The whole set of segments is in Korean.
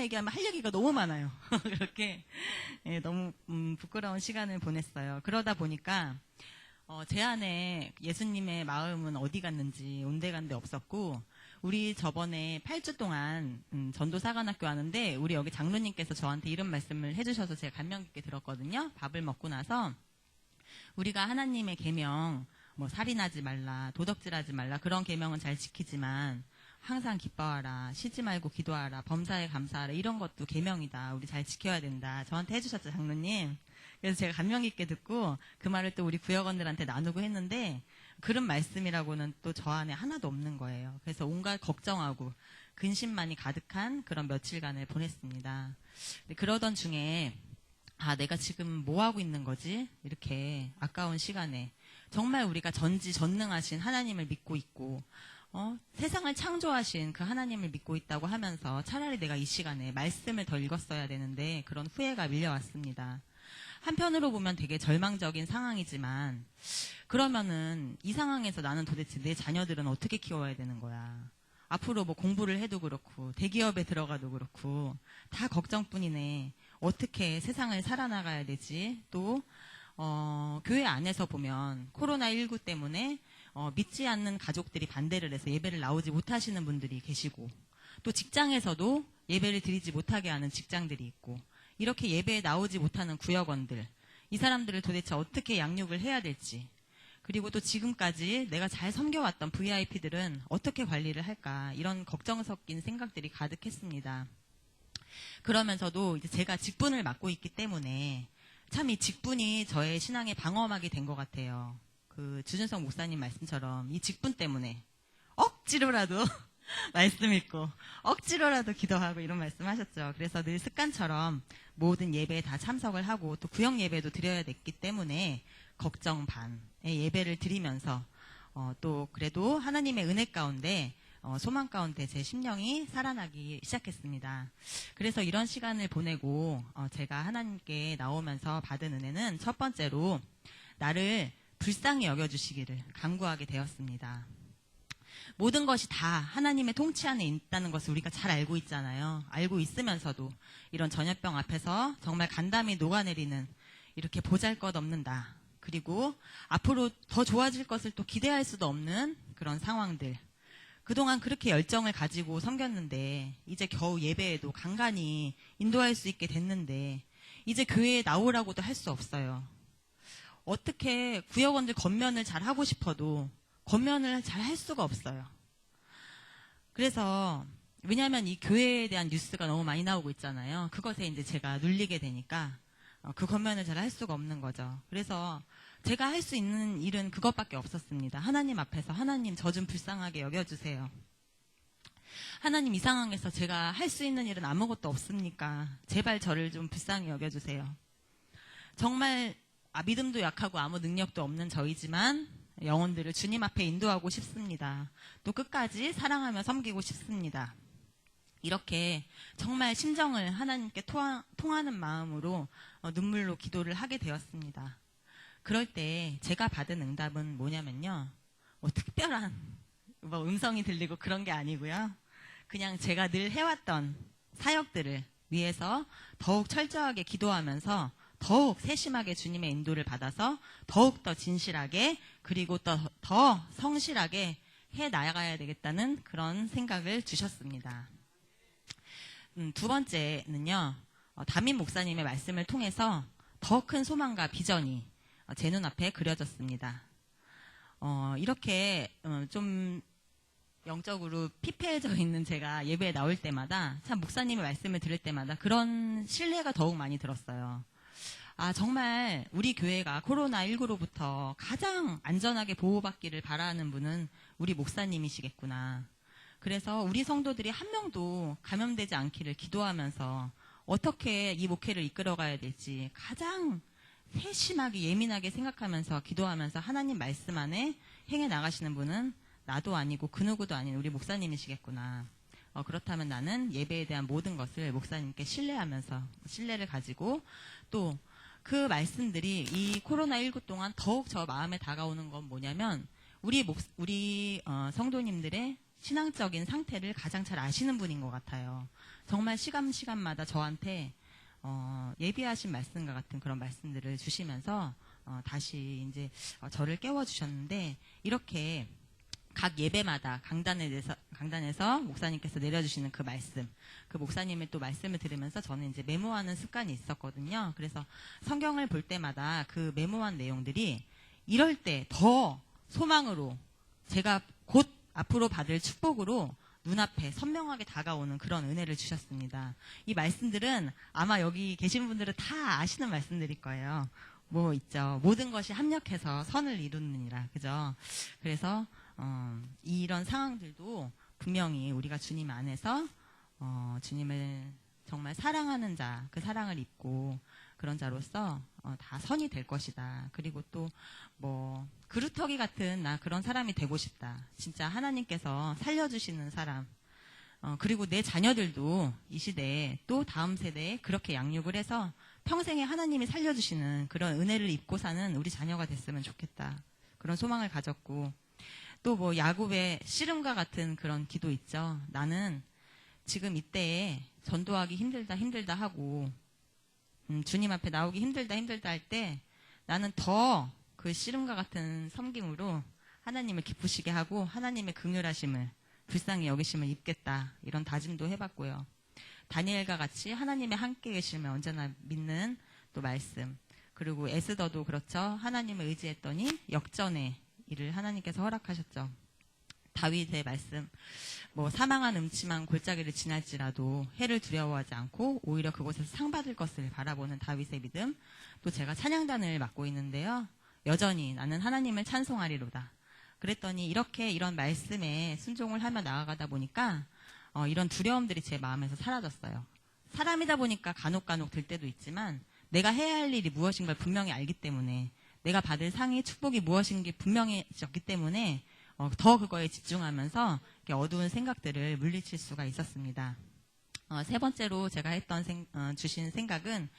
얘기하면 할 얘기가 너무 많아요. 그렇게 예, 너무 부끄러운 시간을 보냈어요. 그러다 보니까 제 안에 예수님의 마음은 어디 갔는지 온데간데 없었고, 우리 저번에 8주 동안 전도사관학교 하는데 우리 여기 장로님께서 저한테 이런 말씀을 해주셔서 제가 감명 깊게 들었거든요. 밥을 먹고 나서 우리가 하나님의 계명, 뭐 살인하지 말라, 도덕질하지 말라, 그런 계명은 잘 지키지만 항상 기뻐하라, 쉬지 말고 기도하라, 범사에 감사하라, 이런 것도 계명이다, 우리 잘 지켜야 된다, 저한테 해주셨죠, 장로님. 그래서 제가 감명 깊게 듣고 그 말을 또 우리 구역원들한테 나누고 했는데, 그런 말씀이라고는 또 저 안에 하나도 없는 거예요. 그래서 온갖 걱정하고 근심만이 가득한 그런 며칠간을 보냈습니다. 그러던 중에 내가 지금 뭐 하고 있는 거지? 이렇게 아까운 시간에 정말 우리가 전지전능하신 하나님을 믿고 있고 세상을 창조하신 그 하나님을 믿고 있다고 하면서 차라리 내가 이 시간에 말씀을 더 읽었어야 되는데 그런 후회가 밀려왔습니다. 한편으로 보면 되게 절망적인 상황이지만, 그러면은 이 상황에서 나는 도대체 내 자녀들은 어떻게 키워야 되는 거야? 앞으로 뭐 공부를 해도 그렇고 대기업에 들어가도 그렇고 다 걱정뿐이네. 어떻게 세상을 살아나가야 되지? 또 교회 안에서 보면 코로나19 때문에 믿지 않는 가족들이 반대를 해서 예배를 나오지 못하시는 분들이 계시고, 또 직장에서도 예배를 드리지 못하게 하는 직장들이 있고, 이렇게 예배에 나오지 못하는 구역원들, 이 사람들을 도대체 어떻게 양육을 해야 될지, 그리고 또 지금까지 내가 잘 섬겨왔던 VIP들은 어떻게 관리를 할까, 이런 걱정 섞인 생각들이 가득했습니다. 그러면서도 이제 제가 직분을 맡고 있기 때문에 참 이 직분이 저의 신앙의 방어막이 된 것 같아요. 그 주준석 목사님 말씀처럼 이 직분 때문에 억지로라도 말씀 읽고 억지로라도 기도하고 이런 말씀 하셨죠. 그래서 늘 습관처럼 모든 예배에 다 참석을 하고 또 구역 예배도 드려야 됐기 때문에 걱정 반의 예배를 드리면서 또 그래도 하나님의 은혜 가운데 소망 가운데 제 심령이 살아나기 시작했습니다. 그래서 이런 시간을 보내고 제가 하나님께 나오면서 받은 은혜는 첫 번째로 나를 불쌍히 여겨주시기를 간구하게 되었습니다. 모든 것이 다 하나님의 통치 안에 있다는 것을 우리가 잘 알고 있잖아요. 알고 있으면서도 이런 전염병 앞에서 정말 간담이 녹아내리는 이렇게 보잘것없는 나, 그리고 앞으로 더 좋아질 것을 또 기대할 수도 없는 그런 상황들, 그동안 그렇게 열정을 가지고 섬겼는데 이제 겨우 예배에도 간간히 인도할 수 있게 됐는데 이제 교회에 나오라고도 할 수 없어요. 어떻게 구역원들 건면을 잘 하고 싶어도 건면을 잘 할 수가 없어요. 그래서 왜냐하면 이 교회에 대한 뉴스가 너무 많이 나오고 있잖아요. 그것에 이제 제가 눌리게 되니까 그 건면을 잘 할 수가 없는 거죠. 그래서 제가 할 수 있는 일은 그것밖에 없었습니다. 하나님 앞에서 하나님 저 좀 불쌍하게 여겨주세요. 하나님 이 상황에서 제가 할 수 있는 일은 아무것도 없습니까? 제발 저를 좀 불쌍히 여겨주세요. 정말 믿음도 약하고 아무 능력도 없는 저이지만 영혼들을 주님 앞에 인도하고 싶습니다. 또 끝까지 사랑하며 섬기고 싶습니다. 이렇게 정말 심정을 하나님께 통하는 마음으로 눈물로 기도를 하게 되었습니다. 그럴 때 제가 받은 응답은 뭐냐면요, 뭐 특별한 뭐 음성이 들리고 그런 게 아니고요, 그냥 제가 늘 해왔던 사역들을 위해서 더욱 철저하게 기도하면서 더욱 세심하게 주님의 인도를 받아서 더욱 더 진실하게 그리고 더 성실하게 해 나가야 되겠다는 그런 생각을 주셨습니다. 두 번째는요, 담임 목사님의 말씀을 통해서 더 큰 소망과 비전이 제 눈앞에 그려졌습니다. 이렇게 좀 영적으로 피폐해져 있는 제가 예배에 나올 때마다 참 목사님의 말씀을 들을 때마다 그런 신뢰가 더욱 많이 들었어요. 정말 우리 교회가 코로나19로부터 가장 안전하게 보호받기를 바라는 분은 우리 목사님이시겠구나. 그래서 우리 성도들이 한 명도 감염되지 않기를 기도하면서 어떻게 이 목회를 이끌어가야 될지 가장 세심하게 예민하게 생각하면서 기도하면서 하나님 말씀 안에 행해 나가시는 분은 나도 아니고 그 누구도 아닌 우리 목사님이시겠구나. 그렇다면 나는 예배에 대한 모든 것을 목사님께 신뢰하면서 신뢰를 가지고 또 그 말씀들이 이 코로나19 동안 더욱 저 마음에 다가오는 건 뭐냐면 우리 성도님들의 신앙적인 상태를 가장 잘 아시는 분인 것 같아요. 정말 시간마다 저한테 예비하신 말씀과 같은 그런 말씀들을 주시면서 다시 이제 저를 깨워주셨는데, 이렇게 각 예배마다 강단에서 목사님께서 내려주시는 그 말씀, 그 목사님의 또 말씀을 들으면서 저는 이제 메모하는 습관이 있었거든요. 그래서 성경을 볼 때마다 그 메모한 내용들이 이럴 때 더 소망으로, 제가 곧 앞으로 받을 축복으로 눈앞에 선명하게 다가오는 그런 은혜를 주셨습니다. 이 말씀들은 아마 여기 계신 분들은 다 아시는 말씀들일 거예요. 뭐 있죠. 모든 것이 합력해서 선을 이루느니라. 그죠? 그래서 이런 상황들도 분명히 우리가 주님 안에서 주님을 정말 사랑하는 자, 그 사랑을 입고 그런 자로서 다 선이 될 것이다. 그리고 또 뭐 그루터기 같은 나 그런 사람이 되고 싶다. 진짜 하나님께서 살려주시는 사람. 그리고 내 자녀들도 이 시대에 또 다음 세대에 그렇게 양육을 해서 평생에 하나님이 살려주시는 그런 은혜를 입고 사는 우리 자녀가 됐으면 좋겠다. 그런 소망을 가졌고, 또 뭐 야곱의 씨름과 같은 그런 기도 있죠. 나는 지금 이때에 전도하기 힘들다 하고 주님 앞에 나오기 힘들다 할 때 나는 더 그 씨름과 같은 섬김으로 하나님을 기쁘시게 하고 하나님의 긍휼하심을, 불쌍히 여기심을 입겠다. 이런 다짐도 해봤고요. 다니엘과 같이 하나님의 함께 계심을 언제나 믿는 또 말씀. 그리고 에스더도 그렇죠. 하나님을 의지했더니 역전의 일을 하나님께서 허락하셨죠. 다윗의 말씀, 뭐 사망한 음침한 골짜기를 지날지라도 해를 두려워하지 않고 오히려 그곳에서 상 받을 것을 바라보는 다윗의 믿음. 또 제가 찬양단을 맡고 있는데요. 여전히 나는 하나님을 찬송하리로다. 그랬더니 이렇게 이런 말씀에 순종을 하며 나아가다 보니까 이런 두려움들이 제 마음에서 사라졌어요. 사람이다 보니까 간혹 들 때도 있지만 내가 해야 할 일이 무엇인 걸 분명히 알기 때문에, 내가 받을 상이 축복이 무엇인 게 분명해졌기 때문에 더 그거에 집중하면서 어두운 생각들을 물리칠 수가 있었습니다. 세 번째로 제가 주신 생각은,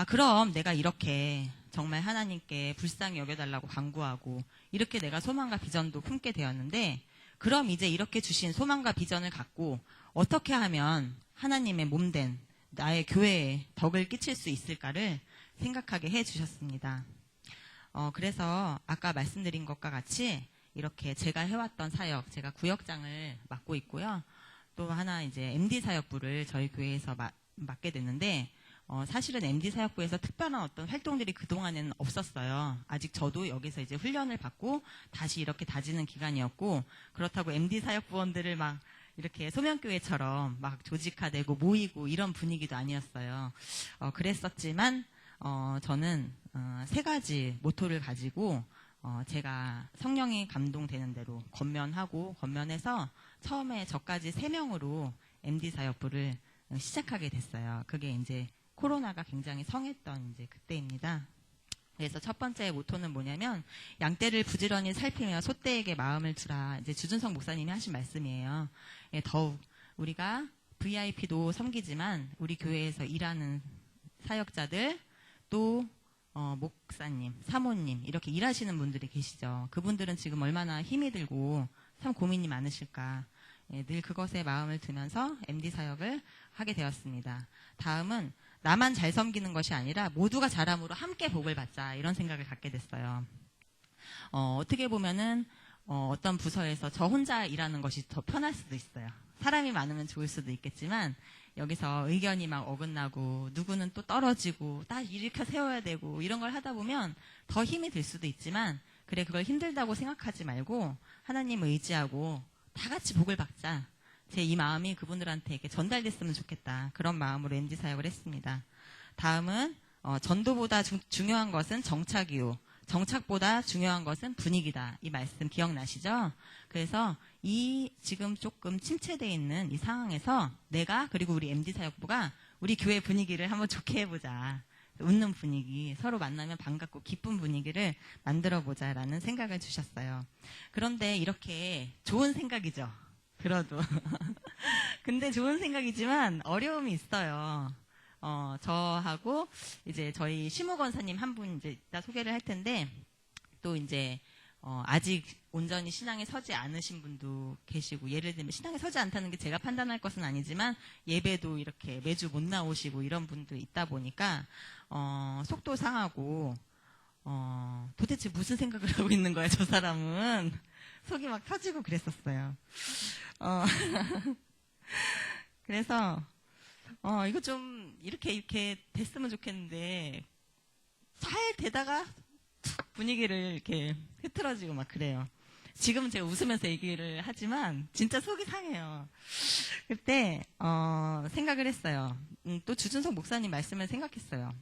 그럼 내가 이렇게 정말 하나님께 불쌍히 여겨달라고 간구하고 이렇게 내가 소망과 비전도 품게 되었는데, 그럼 이제 이렇게 주신 소망과 비전을 갖고 어떻게 하면 하나님의 몸된 나의 교회에 덕을 끼칠 수 있을까를 생각하게 해주셨습니다. 그래서 아까 말씀드린 것과 같이 이렇게 제가 해왔던 사역, 제가 구역장을 맡고 있고요. 또 하나 이제 MD 사역부를 저희 교회에서 맡게 됐는데, 사실은 MD 사역부에서 특별한 어떤 활동들이 그동안에는 없었어요. 아직 저도 여기서 이제 훈련을 받고 다시 이렇게 다지는 기간이었고, 그렇다고 MD 사역부원들을 막 이렇게 소명교회처럼 막 조직화되고 모이고 이런 분위기도 아니었어요. 그랬었지만, 저는 세 가지 모토를 가지고 제가 성령이 감동되는 대로 권면해서 처음에 저까지 3명으로 MD 사역부를 시작하게 됐어요. 그게 이제 코로나가 굉장히 성했던 이제 그때입니다. 그래서 첫 번째 모토는 뭐냐면, 양떼를 부지런히 살피며 소떼에게 마음을 주라. 이제 주준성 목사님이 하신 말씀이에요. 더욱 우리가 VIP도 섬기지만 우리 교회에서 일하는 사역자들, 또 목사님, 사모님 이렇게 일하시는 분들이 계시죠. 그분들은 지금 얼마나 힘이 들고 참 고민이 많으실까. 늘 그것에 마음을 두면서 MD 사역을 하게 되었습니다. 다음은 나만 잘 섬기는 것이 아니라 모두가 잘함으로 함께 복을 받자, 이런 생각을 갖게 됐어요. 어떻게 보면은 어떤 부서에서 저 혼자 일하는 것이 더 편할 수도 있어요. 사람이 많으면 좋을 수도 있겠지만 여기서 의견이 막 어긋나고 누구는 또 떨어지고 딱 일으켜 세워야 되고 이런 걸 하다 보면 더 힘이 들 수도 있지만, 그래 그걸 힘들다고 생각하지 말고 하나님을 의지하고 다 같이 복을 받자. 제 이 마음이 그분들한테 이렇게 전달됐으면 좋겠다. 그런 마음으로 MD 사역을 했습니다. 다음은 전도보다 중요한 것은 정착이요, 정착보다 중요한 것은 분위기다. 이 말씀 기억나시죠? 그래서 이 지금 조금 침체되어 있는 이 상황에서 내가, 그리고 우리 MD 사역부가 우리 교회 분위기를 한번 좋게 해보자. 웃는 분위기, 서로 만나면 반갑고 기쁜 분위기를 만들어보자라는 생각을 주셨어요. 그런데 이렇게 좋은 생각이죠. 들어도. 근데 좋은 생각이지만 어려움이 있어요. 저하고 이제 저희 심우 권사님 한 분 이제 이따 소개를 할 텐데, 또 이제 아직 온전히 신앙에 서지 않으신 분도 계시고, 예를 들면 신앙에 서지 않다는 게 제가 판단할 것은 아니지만 예배도 이렇게 매주 못 나오시고 이런 분도 있다 보니까 속도 상하고 도대체 무슨 생각을 하고 있는 거야 저 사람은. 속이 막 터지고 그랬었어요. 그래서 이거 좀 이렇게 됐으면 좋겠는데 잘 되다가 툭 분위기를 이렇게 흐트러지고 막 그래요. 지금은 제가 웃으면서 얘기를 하지만 진짜 속이 상해요. 그때 생각을 했어요. 또 주준석 목사님 말씀을 생각했어요.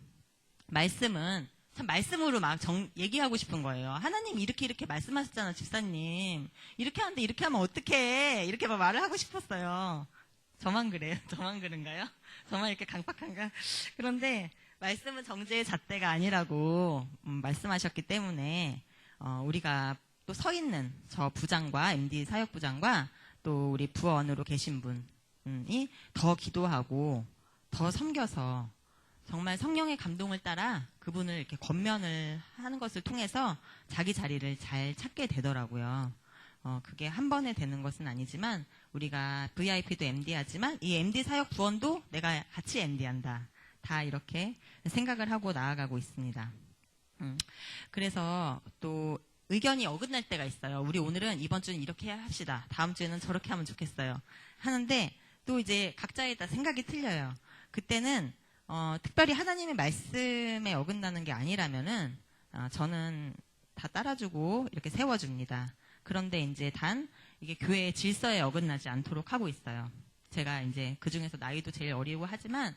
말씀은 참 말씀으로 막 얘기하고 싶은 거예요. 하나님 이렇게 말씀하셨잖아 집사님. 이렇게 하는데 이렇게 하면 어떡해. 이렇게 막 말을 하고 싶었어요. 저만 그래요? 저만 그런가요? 저만 이렇게 강팍한가? 그런데 말씀은 정죄의 잣대가 아니라고 말씀하셨기 때문에 우리가 또 서 있는 저 부장과 MD 사역부장과 또 우리 부원으로 계신 분이 더 기도하고 더 섬겨서 정말 성령의 감동을 따라 그분을 이렇게 권면을 하는 것을 통해서 자기 자리를 잘 찾게 되더라고요. 그게 한 번에 되는 것은 아니지만 우리가 VIP도 MD하지만 이 MD 사역 부원도 내가 같이 MD한다. 다 이렇게 생각을 하고 나아가고 있습니다. 그래서 또 의견이 어긋날 때가 있어요. 우리 오늘은 이번 주는 이렇게 합시다. 다음 주에는 저렇게 하면 좋겠어요. 하는데 또 이제 각자의 다 생각이 틀려요. 그때는 특별히 하나님의 말씀에 어긋나는 게 아니라면은 저는 다 따라주고 이렇게 세워줍니다. 그런데 이제 단 이게 교회의 질서에 어긋나지 않도록 하고 있어요. 제가 이제 그 중에서 나이도 제일 어리고 하지만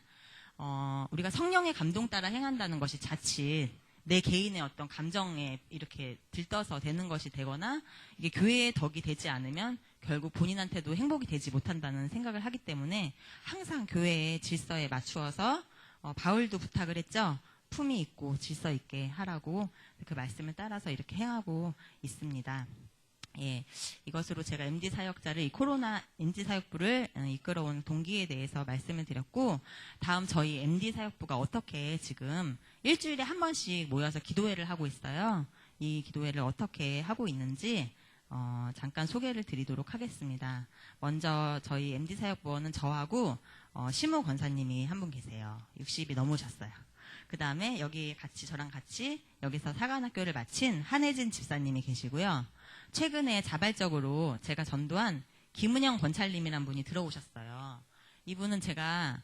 우리가 성령의 감동 따라 행한다는 것이 자칫 내 개인의 어떤 감정에 이렇게 들떠서 되는 것이 되거나 이게 교회의 덕이 되지 않으면 결국 본인한테도 행복이 되지 못한다는 생각을 하기 때문에 항상 교회의 질서에 맞추어서 바울도 부탁을 했죠. 품이 있고 질서 있게 하라고 그 말씀을 따라서 이렇게 행하고 있습니다. 예, 이것으로 제가 MD 사역자를 이 코로나 MD 사역부를 이끌어온 동기에 대해서 말씀을 드렸고, 다음 저희 MD 사역부가 어떻게 지금 일주일에 한 번씩 모여서 기도회를 하고 있어요. 이 기도회를 어떻게 하고 있는지 잠깐 소개를 드리도록 하겠습니다. 먼저 저희 MD 사역부원은 저하고 심우 권사님이 한 분 계세요. 60이 넘으셨어요. 그 다음에 여기 저랑 같이 여기서 사관학교를 마친 한혜진 집사님이 계시고요. 최근에 자발적으로 제가 전도한 김은영 권찰님이란 분이 들어오셨어요. 이분은 제가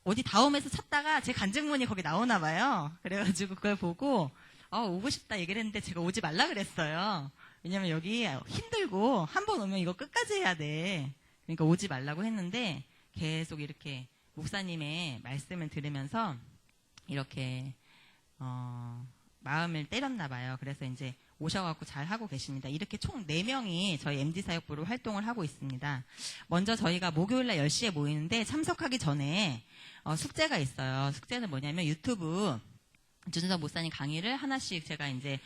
어디 다음에서 찾다가 제 간증문이 거기 나오나 봐요. 그래가지고 그걸 보고 오고 싶다 얘기를 했는데 제가 오지 말라 그랬어요. 왜냐면 여기 힘들고 한 번 오면 이거 끝까지 해야 돼. 그러니까 오지 말라고 했는데 계속 이렇게 목사님의 말씀을 들으면서 이렇게 마음을 때렸나 봐요. 그래서 이제 오셔갖고 잘 하고 계십니다. 이렇게 총 4명이 저희 MD 사역부로 활동을 하고 있습니다. 먼저 저희가 목요일날 10시에 모이는데 참석하기 전에 숙제가 있어요. 숙제는 뭐냐면 유튜브 주준석 목사님 강의를 하나씩 제가 이제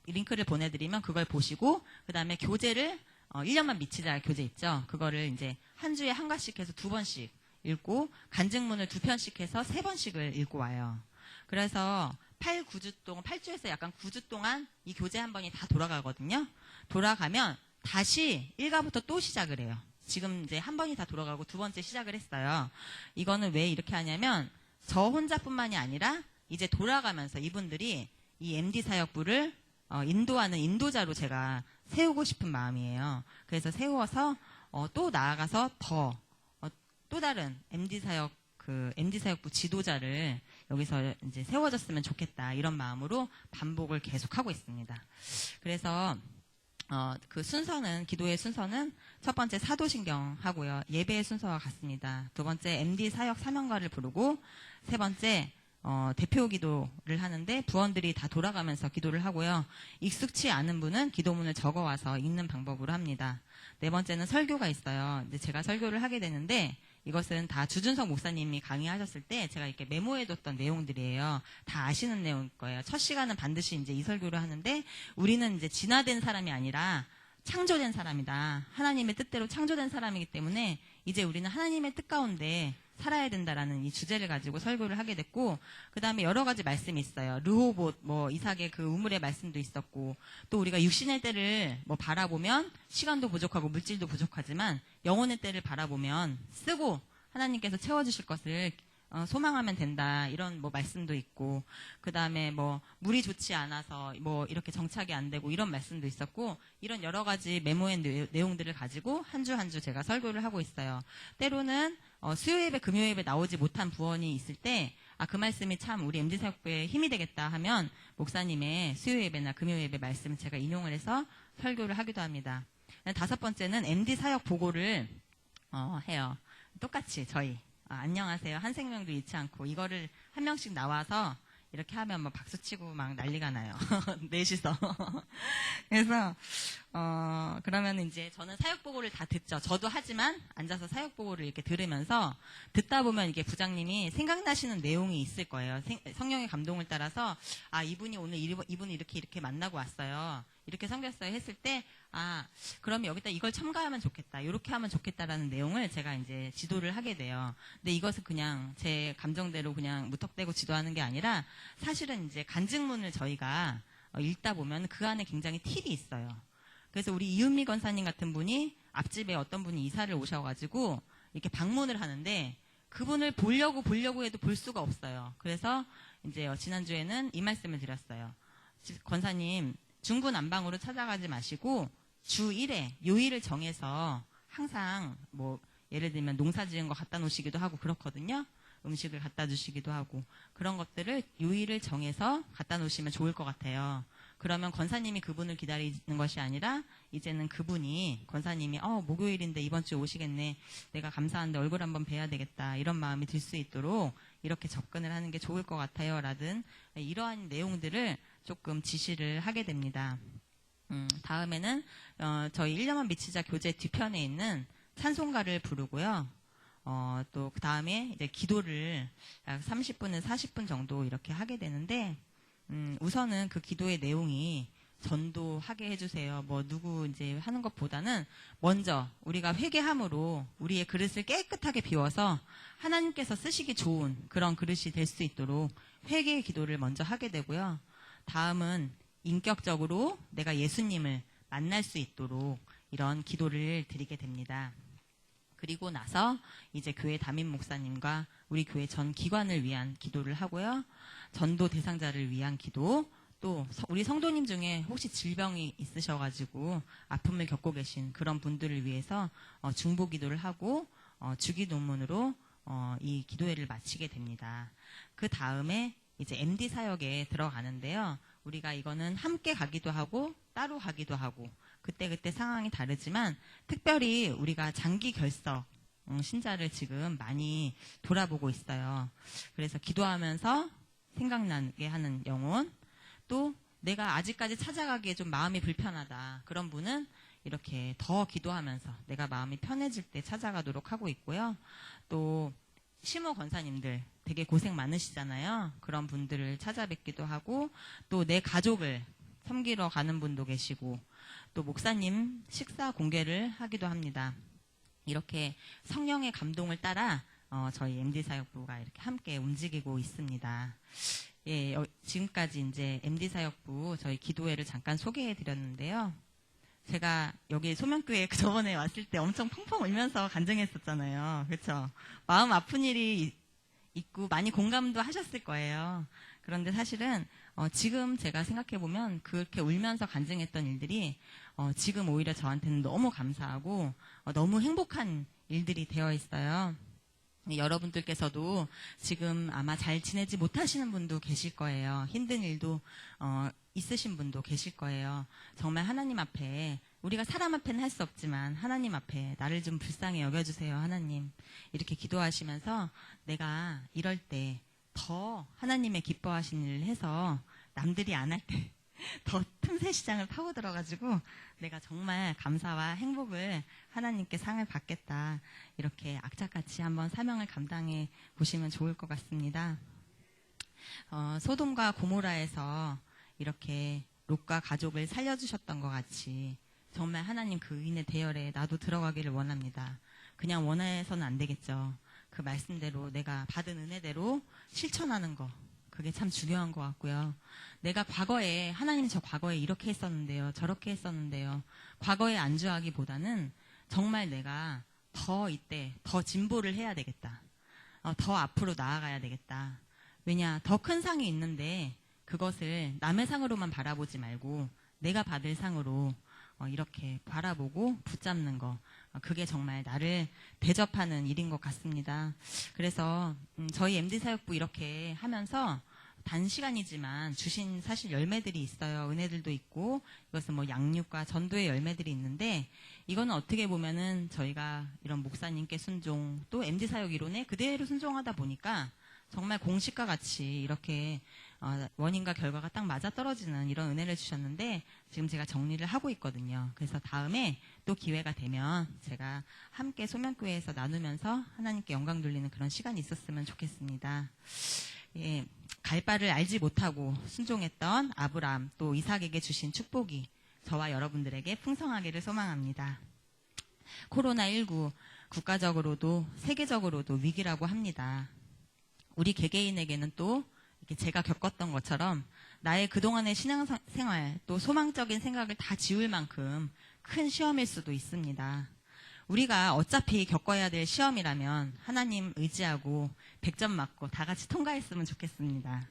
링크를 보내드리면 그걸 보시고 그 다음에 교재를 1년만 미치자 교재 있죠. 그거를 이제 한 주에 한 과씩 해서 2번씩 읽고 간증문을 2편씩 해서 3번씩을 읽고 와요. 그래서 9주 동안 8주에서 약간 9주 동안 이 교재 한 번이 다 돌아가거든요. 돌아가면 다시 1과부터 또 시작을 해요. 지금 이제 한 번이 다 돌아가고 2번째 시작을 했어요. 이거는 왜 이렇게 하냐면 저 혼자뿐만이 아니라 이제 돌아가면서 이분들이 이 MD 사역부를 인도하는 인도자로 제가 세우고 싶은 마음이에요. 그래서 세워서 또 나아가서 또 다른 MD 사역부 지도자를 여기서 이제 세워졌으면 좋겠다. 이런 마음으로 반복을 계속하고 있습니다. 그래서 그 순서는 기도의 순서는 첫 번째 사도신경 하고요. 예배의 순서와 같습니다. 두 번째 MD 사역 사명가를 부르고 세 번째 대표 기도를 하는데 부원들이 다 돌아가면서 기도를 하고요. 익숙치 않은 분은 기도문을 적어와서 읽는 방법으로 합니다. 네 번째는 설교가 있어요. 이제 제가 설교를 하게 되는데 이것은 다 주준석 목사님이 강의하셨을 때 제가 이렇게 메모해뒀던 내용들이에요. 다 아시는 내용일 거예요. 첫 시간은 반드시 이제 이 설교를 하는데 우리는 이제 진화된 사람이 아니라 창조된 사람이다. 하나님의 뜻대로 창조된 사람이기 때문에 이제 우리는 하나님의 뜻 가운데 살아야 된다라는 이 주제를 가지고 설교를 하게 됐고, 그 다음에 여러 가지 말씀이 있어요. 르호봇, 이삭의 그 우물의 말씀도 있었고, 또 우리가 육신의 때를 바라보면 시간도 부족하고 물질도 부족하지만 영혼의 때를 바라보면 쓰고 하나님께서 채워주실 것을 소망하면 된다, 이런 말씀도 있고, 그 다음에 물이 좋지 않아서 이렇게 정착이 안 되고, 이런 말씀도 있었고, 이런 여러 가지 메모의 내용들을 가지고 한 주 한 주 제가 설교를 하고 있어요. 때로는 수요 예배, 금요 예배 나오지 못한 부원이 있을 때, 그 말씀이 참 우리 MD사역부에 힘이 되겠다 하면 목사님의 수요 예배나 금요 예배 말씀을 제가 인용을 해서 설교를 하기도 합니다. 5번째는 MD사역 보고를 해요. 똑같이 저희 안녕하세요, 한 생명도 잃지 않고, 이거를 한 명씩 나와서 이렇게 하면 박수치고 막 난리가 나요. 넷이서. 그래서 그러면 이제 저는 사역보고를 다 듣죠. 저도 하지만 앉아서 사역보고를 이렇게 들으면서 듣다 보면 이게 부장님이 생각나시는 내용이 있을 거예요. 성령의 감동을 따라서 이분이 오늘 이분을 이렇게 만나고 왔어요, 이렇게 섬겼어요 했을 때, 그러면 여기다 이걸 첨가하면 좋겠다, 이렇게 하면 좋겠다라는 내용을 제가 이제 지도를 하게 돼요. 근데 이것은 그냥 제 감정대로 그냥 무턱대고 지도하는 게 아니라, 사실은 이제 간증문을 저희가 읽다 보면 그 안에 굉장히 팁이 있어요. 그래서 우리 이은미 권사님 같은 분이 앞집에 어떤 분이 이사를 오셔가지고 이렇게 방문을 하는데, 그분을 보려고 해도 볼 수가 없어요. 그래서 이제 지난주에는 이 말씀을 드렸어요. 권사님, 중구난방으로 찾아가지 마시고 주 1회 요일을 정해서 항상 예를 들면 농사 지은 거 갖다 놓으시기도 하고 그렇거든요. 음식을 갖다 주시기도 하고, 그런 것들을 요일을 정해서 갖다 놓으시면 좋을 것 같아요. 그러면 권사님이 그분을 기다리는 것이 아니라 이제는 그분이, 권사님이 목요일인데 이번 주에 오시겠네, 내가 감사한데 얼굴 한번 뵈야 되겠다, 이런 마음이 들 수 있도록 이렇게 접근을 하는 게 좋을 것 같아요 라든 이러한 내용들을 조금 지시를 하게 됩니다. 다음에는 저희 1년만 미치자 교재 뒤편에 있는 찬송가를 부르고요. 또 그 다음에 이제 기도를 약 30분에서 40분 정도 이렇게 하게 되는데, 우선은 그 기도의 내용이 전도하게 해주세요, 누구 이제 하는 것보다는 먼저 우리가 회개함으로 우리의 그릇을 깨끗하게 비워서 하나님께서 쓰시기 좋은 그런 그릇이 될 수 있도록 회개의 기도를 먼저 하게 되고요. 다음은 인격적으로 내가 예수님을 만날 수 있도록 이런 기도를 드리게 됩니다. 그리고 나서 이제 교회 담임 목사님과 우리 교회 전 기관을 위한 기도를 하고요. 전도 대상자를 위한 기도, 또 우리 성도님 중에 혹시 질병이 있으셔가지고 아픔을 겪고 계신 그런 분들을 위해서 중보 기도를 하고 주기 논문으로 이 기도회를 마치게 됩니다. 그 다음에 이제 MD 사역에 들어가는데요. 우리가 이거는 함께 가기도 하고 따로 가기도 하고 그때 상황이 다르지만, 특별히 우리가 장기 결석 신자를 지금 많이 돌아보고 있어요. 그래서 기도하면서 생각나게 하는 영혼, 또 내가 아직까지 찾아가기에 좀 마음이 불편하다, 그런 분은 이렇게 더 기도하면서 내가 마음이 편해질 때 찾아가도록 하고 있고요. 또 시모 권사님들 되게 고생 많으시잖아요. 그런 분들을 찾아뵙기도 하고, 또 내 가족을 섬기러 가는 분도 계시고, 또 목사님 식사 공개를 하기도 합니다. 이렇게 성령의 감동을 따라 저희 MD사역부가 이렇게 함께 움직이고 있습니다. 예, 지금까지 이제 MD사역부 저희 기도회를 잠깐 소개해 드렸는데요. 제가 여기 소명교회 저번에 왔을 때 엄청 펑펑 울면서 간증했었잖아요. 그렇죠? 마음 아픈 일이 있고 많이 공감도 하셨을 거예요. 그런데 사실은 지금 제가 생각해보면 그렇게 울면서 간증했던 일들이 지금 오히려 저한테는 너무 감사하고 너무 행복한 일들이 되어 있어요. 여러분들께서도 지금 아마 잘 지내지 못하시는 분도 계실 거예요. 힘든 일도 있으신 분도 계실 거예요. 정말 하나님 앞에, 우리가 사람 앞에는 할 수 없지만 하나님 앞에 나를 좀 불쌍히 여겨주세요 하나님, 이렇게 기도하시면서 내가 이럴 때 더 하나님의 기뻐하시는 일을 해서 남들이 안 할 때 더 틈새 시장을 파고 들어가지고 내가 정말 감사와 행복을 하나님께 상을 받겠다, 이렇게 악착같이 한번 사명을 감당해 보시면 좋을 것 같습니다. 소돔과 고모라에서 이렇게 롯과 가족을 살려주셨던 것 같이 정말 하나님 그 인의 대열에 나도 들어가기를 원합니다. 그냥 원해서는 안 되겠죠. 그 그 말씀대로 내가 받은 은혜대로 실천하는 거, 그게 참 중요한 것 같고요. 내가 과거에 하나님 저 과거에 이렇게 했었는데요, 저렇게 했었는데요, 과거에 안주하기보다는 정말 내가 더 이때 더 진보를 해야 되겠다. 더 앞으로 나아가야 되겠다. 왜냐, 더 큰 상이 있는데 그것을 남의 상으로만 바라보지 말고 내가 받을 상으로 이렇게 바라보고 붙잡는 거, 그게 정말 나를 대접하는 일인 것 같습니다. 그래서 저희 MD사역부 이렇게 하면서 단시간이지만 주신 사실 열매들이 있어요. 은혜들도 있고, 이것은 뭐 양육과 전도의 열매들이 있는데, 이거는 어떻게 보면은 저희가 이런 목사님께 순종, 또 MD사역 이론에 그대로 순종하다 보니까 정말 공식과 같이 이렇게 원인과 결과가 딱 맞아떨어지는 이런 은혜를 주셨는데, 지금 제가 정리를 하고 있거든요. 그래서 다음에 또 기회가 되면 제가 함께 소명교회에서 나누면서 하나님께 영광 돌리는 그런 시간이 있었으면 좋겠습니다. 예, 갈 바를 알지 못하고 순종했던 아브람 또 이삭에게 주신 축복이 저와 여러분들에게 풍성하기를 소망합니다. 코로나19 국가적으로도 세계적으로도 위기라고 합니다. 우리 개개인에게는 또 이렇게 제가 겪었던 것처럼 나의 그동안의 신앙생활 또 소망적인 생각을 다 지울 만큼 큰 시험일 수도 있습니다. 우리가 어차피 겪어야 될 시험이라면 하나님 의지하고 100점 맞고 다 같이 통과했으면 좋겠습니다.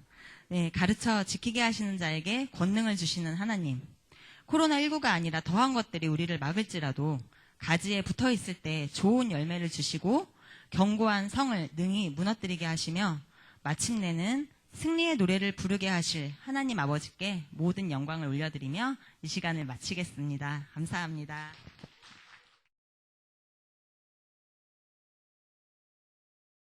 네, 가르쳐 지키게 하시는 자에게 권능을 주시는 하나님. 코로나19가 아니라 더한 것들이 우리를 막을지라도 가지에 붙어 있을 때 좋은 열매를 주시고 견고한 성을 능히 무너뜨리게 하시며 마침내는 승리의 노래를 부르게 하실 하나님 아버지께 모든 영광을 올려드리며 이 시간을 마치겠습니다. 감사합니다.